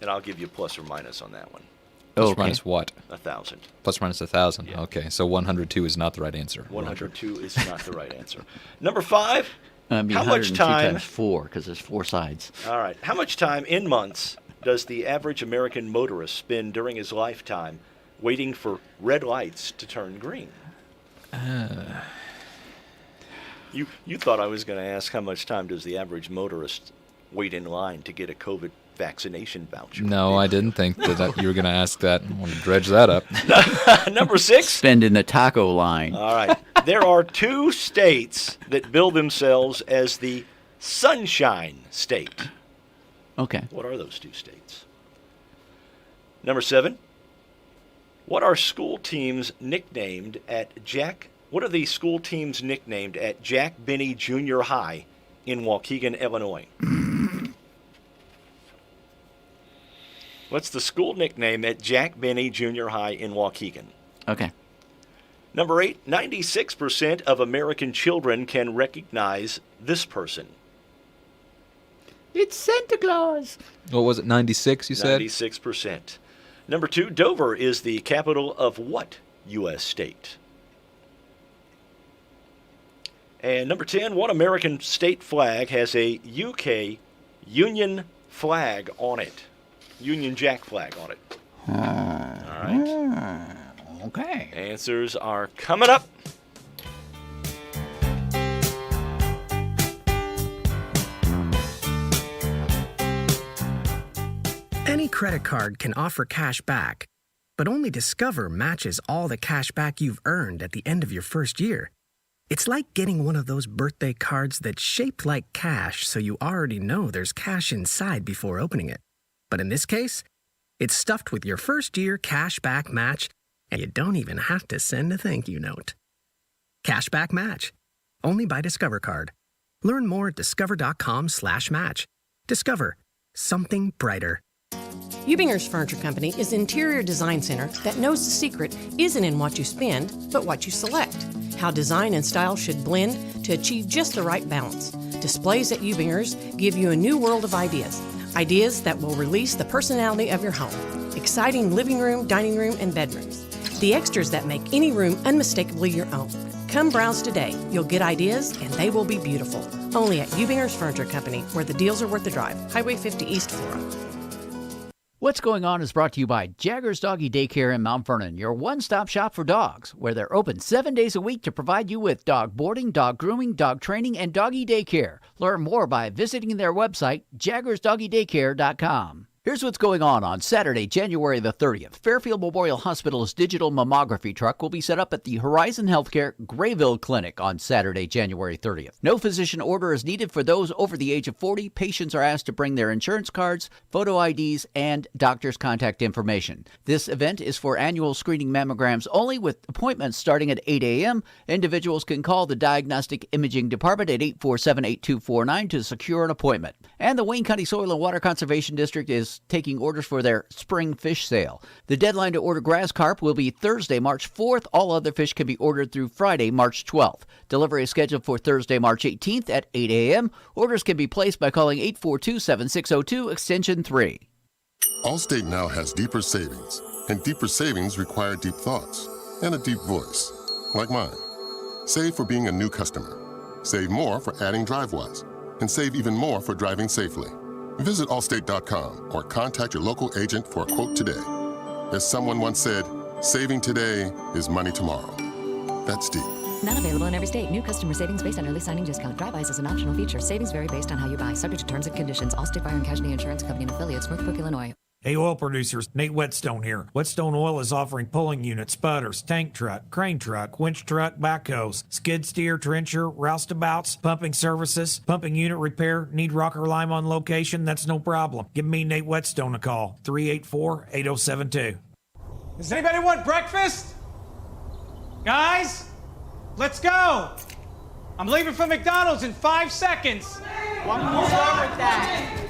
And I'll give you plus or minus on that one. Plus or minus what? 1,000. Plus or minus 1,000. Yeah. Okay, so 102 is not the right answer. 102 is not the right answer. Number 5. How much time? Times 4, because there's 4 sides. All right. How much time in months does the average American motorist spend during his lifetime waiting for red lights to turn green? You thought I was going to ask how much time does the average motorist wait in line to get a COVID vaccination voucher? No, I didn't think that you were going to ask that. I want to dredge that up. Number 6. Spend in the taco line. All right. There are 2 states that bill themselves as the Sunshine State. Okay. What are those 2 states? Number 7. What are the school teams nicknamed at Jack Benny Junior High in Waukegan, Illinois? What's the school nickname at Jack Benny Junior High in Waukegan? Okay. Number 8, 96% of American children can recognize this person. It's Santa Claus. What was it, 96 you said? 96%. Number 2, Dover is the capital of what U.S. state? And number 10, what American state flag has a UK Union flag on it? Union Jack flag on it. All right. Okay. Answers are coming up. Any credit card can offer cash back, but only Discover matches all the cash back you've earned at the end of your first year. It's like getting one of those birthday cards that's shaped like cash, so you already know there's cash inside before opening it. But in this case, it's stuffed with your first year cash back match, and you don't even have to send a thank you note. Cashback Match. Only by Discover Card. Learn more at discover.com/match. Discover. Something brighter. Ubinger's Furniture Company is an interior design center that knows the secret isn't in what you spend, but what you select. How design and style should blend to achieve just the right balance. Displays at Ubinger's give you a new world of ideas. Ideas that will release the personality of your home. Exciting living room, dining room, and bedrooms. The extras that make any room unmistakably your own. Come browse today. You'll get ideas, and they will be beautiful. Only at Ubinger's Furniture Company, where the deals are worth the drive. Highway 50 East, Flora. What's Going On is brought to you by Jagger's Doggy Daycare in Mount Vernon, your one-stop shop for dogs, where they're open 7 days a week to provide you with dog boarding, dog grooming, dog training, and doggy daycare. Learn more by visiting their website, jaggersdoggydaycare.com. Here's what's going on Saturday, January the 30th. Fairfield Memorial Hospital's digital mammography truck will be set up at the Horizon Healthcare Grayville Clinic on Saturday, January 30th. No physician order is needed for those over the age of 40. Patients are asked to bring their insurance cards, photo IDs, and doctor's contact information. This event is for annual screening mammograms only, with appointments starting at 8 a.m. Individuals can call the Diagnostic Imaging Department at 847-8249 to secure an appointment. And the Wayne County Soil and Water Conservation District is taking orders for their spring fish sale. The deadline to order grass carp will be Thursday, March 4th. All other fish can be ordered through Friday, March 12th. Delivery is scheduled for Thursday, March 18th at 8 a.m. Orders can be placed by calling 842-7602, extension 3. Allstate now has deeper savings, and deeper savings require deep thoughts and a deep voice, like mine. Save for being a new customer. Save more for adding DriveWise, and save even more for driving safely. Visit Allstate.com or contact your local agent for a quote today. As someone once said, saving today is money tomorrow. That's deep. Not available in every state. New customer savings based on early signing discount. Drive-bys is an optional feature. Savings vary based on how you buy. Subject to terms and conditions. Allstate Fire and Casualty Insurance Company and affiliates, Northbrook, Illinois. Hey, oil producers, Nate Whetstone here. Whetstone Oil is offering pulling units, sputters, tank truck, crane truck, winch truck, backhoes, skid steer, trencher, roustabouts, pumping services, pumping unit repair. Need rock or lime on location? That's no problem. Give me, Nate Whetstone, a call, 384-8072. Does anybody want breakfast? Guys, let's go. I'm leaving for McDonald's in 5 seconds. What's wrong with that?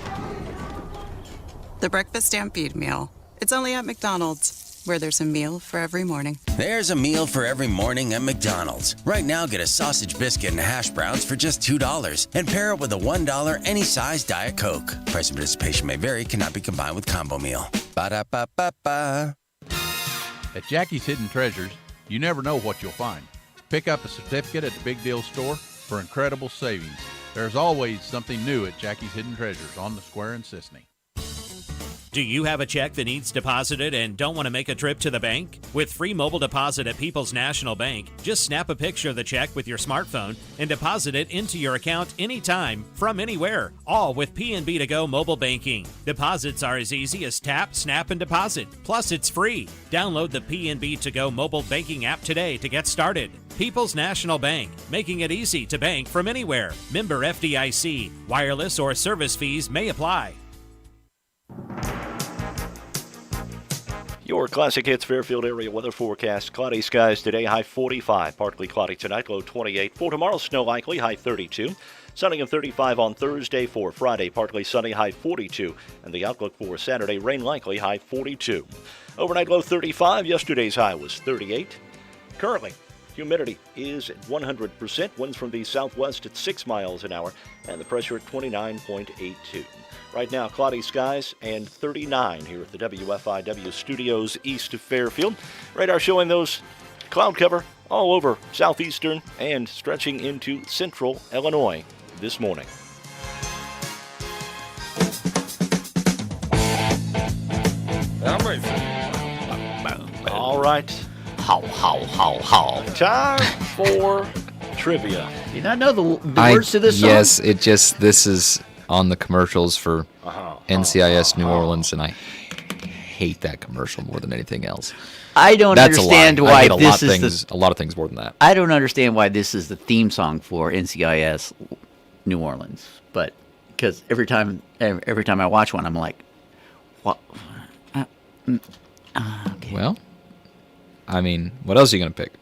The Breakfast Stampede Meal. It's only at McDonald's, where there's a meal for every morning. There's a meal for every morning at McDonald's. Right now, get a sausage biscuit and hash browns for just $2 and pair it with a $1 any size Diet Coke. Price and participation may vary, cannot be combined with combo meal. Ba-da-ba-ba-ba. At Jackie's Hidden Treasures, you never know what you'll find. Pick up a certificate at the Big Deal Store for incredible savings. There's always something new at Jackie's Hidden Treasures on the Square in Sisney. Do you have a check that needs deposited and don't want to make a trip to the bank? With free mobile deposit at People's National Bank, just snap a picture of the check with your smartphone and deposit it into your account anytime, from anywhere, all with PNB To Go mobile banking. Deposits are as easy as tap, snap, and deposit. Plus, it's free. Download the PNB To Go mobile banking app today to get started. People's National Bank, making it easy to bank from anywhere. Member FDIC. Wireless or service fees may apply. Your Classic Hits Fairfield area weather forecast. Cloudy skies today, high 45. Partly cloudy tonight, low 28. For tomorrow, snow likely, high 32. Sunny and 35 on Thursday. For Friday, partly sunny, high 42. And the outlook for Saturday, rain likely, high 42. Overnight low 35. Yesterday's high was 38. Currently, humidity is at 100%. Winds from the southwest at 6 miles an hour. And the pressure at 29.82. Right now, cloudy skies and 39 here at the WFIW studios east of Fairfield. Radar showing those cloud cover all over southeastern and stretching into central Illinois this morning. All right. How. Time for trivia. Do you not know the words to this song? Yes, this is on the commercials for NCIS New Orleans, and I hate that commercial more than anything else. I don't understand why this is a lot of things more than that. I don't understand why this is the theme song for NCIS New Orleans, but because every time I watch one, I'm like, what? Okay. Well, I mean, what else are you gonna pick?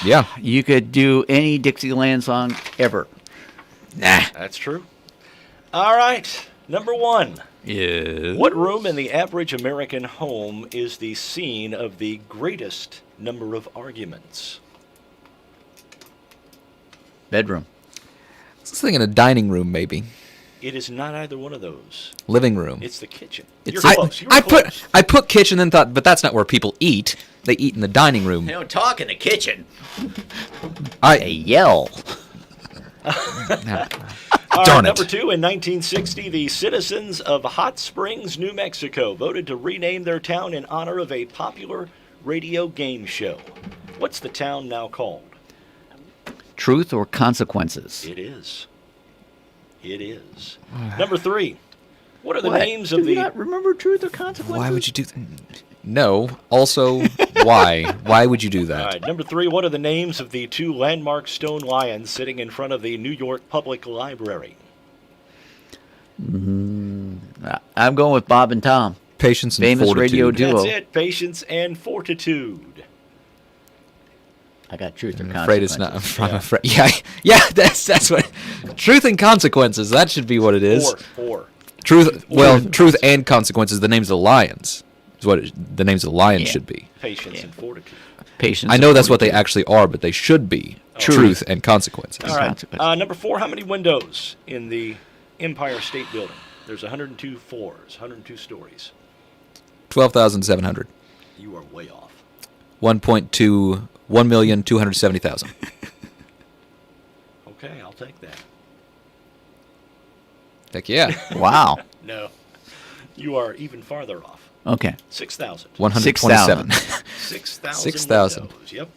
Yeah, you could do any Dixieland song ever. Nah. That's true. All right. Number one. Yes. What room in the average American home is the scene of the greatest number of arguments? Bedroom. I was thinking a dining room, maybe. It is not either one of those. Living room. It's the kitchen. You're close. I put kitchen, then thought, but that's not where people eat. They eat in the dining room. They don't talk in the kitchen. They yell. Darn it. Number two, in 1960, the citizens of Hot Springs, New Mexico, voted to rename their town in honor of a popular radio game show. What's the town now called? Truth or Consequences? It is. Number three, what are the names of Do the... you not remember Truth or Consequences? Why would you do that? No. Also, why? Why would you do that? All right, number three, what are the names of the two landmark stone lions sitting in front of the New York Public Library? I'm going with Bob and Tom. Patience and Famous Fortitude. radio duo. That's it, Patience and Fortitude. I got Truth or I'm Consequences. afraid it's not. I'm afraid. Yeah. That's what. Truth and Consequences. That should be what it is. Four. Truth. Well, Truth and Consequences. The names of the lions is what the names of the lions should be. Patience and Fortitude. Patience. I know that's what they actually are, but they should be Truth and Consequences. All right. Number four, how many windows in the Empire State Building? There's 102 floors, 102 stories. 12,700. You are way off. 1,270,000. Okay, I'll take that. Heck yeah. Wow. No. You are even farther off. Okay. 6,000. 127. 6,000 windows. Yep.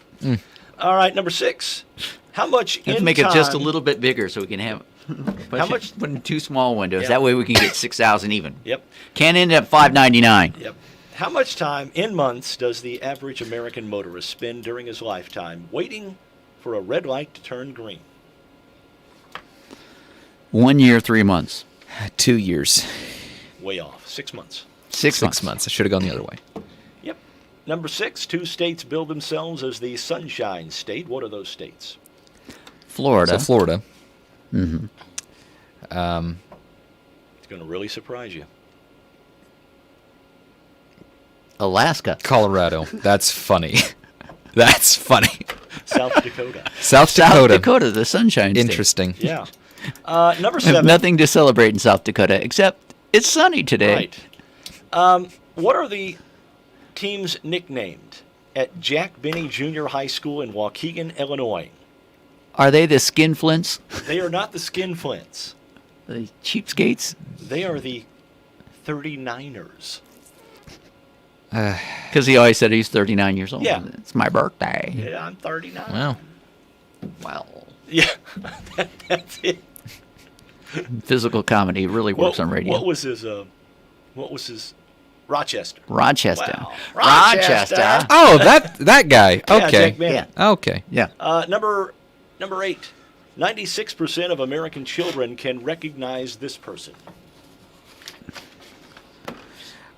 All right, number six. How much Let's in make time... it just a little bit bigger so we can have How much? Put in 2 small windows. Yeah. That way we can get 6,000 even. Yep. Can't end at 599. Yep. How much time in months does the average American motorist spend during his lifetime waiting for a red light to turn green? 1 year, 3 months. 2 years. Way off. 6 months. 6 months. 6 months. I should have gone the other way. Yep. Number 6, 2 states bill themselves as the Sunshine State. What are those states? Florida. So Florida. Mm-hmm. It's going to really surprise you. Alaska. Colorado. That's funny. That's funny. South Dakota. South Dakota. The Sunshine State. Interesting. Yeah. Number I have 7. nothing to celebrate in South Dakota except it's sunny today. Right. What are the teams nicknamed at Jack Benny Junior High School in Waukegan, Illinois? Are they the Skinflints? They are not the Skinflints. The Cheapskates? They are the 39ers. Because he always said he's 39 years old. Yeah. It's my birthday. Yeah, I'm 39. Wow. Well. Yeah, that's it. Physical comedy really works on radio. What was his Rochester? Rochester. Wow. Rochester. Oh, that guy. Yeah, Okay. Jack Benny. Okay. Yeah. Number 8. 96% of American children can recognize this person.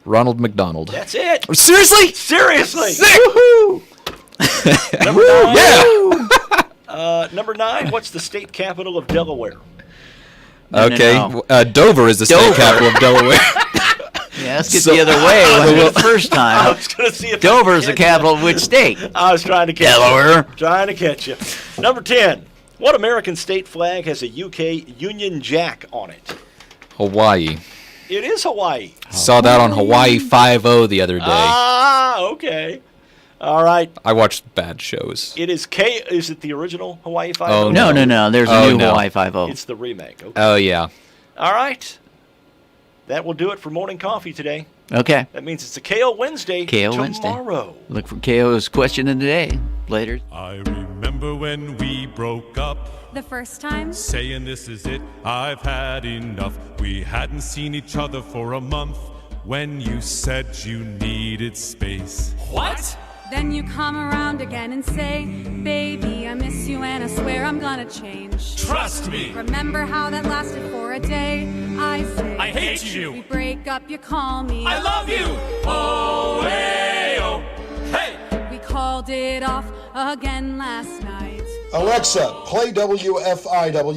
Ronald McDonald. That's it. Seriously? Seriously. Woohoo! Number 9. Yeah. Number 9. What's the state capital of Delaware? Okay. No. Dover is the state capital of Delaware. Yeah, let's get the other way. The first time. I was going to see if Dover is the capital of which state? I was trying to catch Delaware. you. Trying to catch you. Number 10. What American state flag has a UK Union Jack on it? Hawaii. It is Hawaii. Saw that on Hawaii 5-0 the other day. Ah, okay. All right. I watched bad shows. It is Is it the original Hawaii 5-0? Oh, No. There's a new Hawaii 5-0. It's the remake. Okay. Oh, yeah. All right. That will do it for morning coffee today. Okay. That means it's a KO Wednesday KO tomorrow. Wednesday. Look for KO's question of the day later. I remember when we broke up. The first time? Saying this is it, I've had enough. We hadn't seen each other for a month when you said you needed space. What? Then you come around again and say, baby, I miss you and I swear I'm gonna change. Trust me! Remember how that lasted for a day? I say, I hate you! We break up, you call me. I love you! Oh, hey, oh, hey! We called it off again last night. Alexa, play WFIW.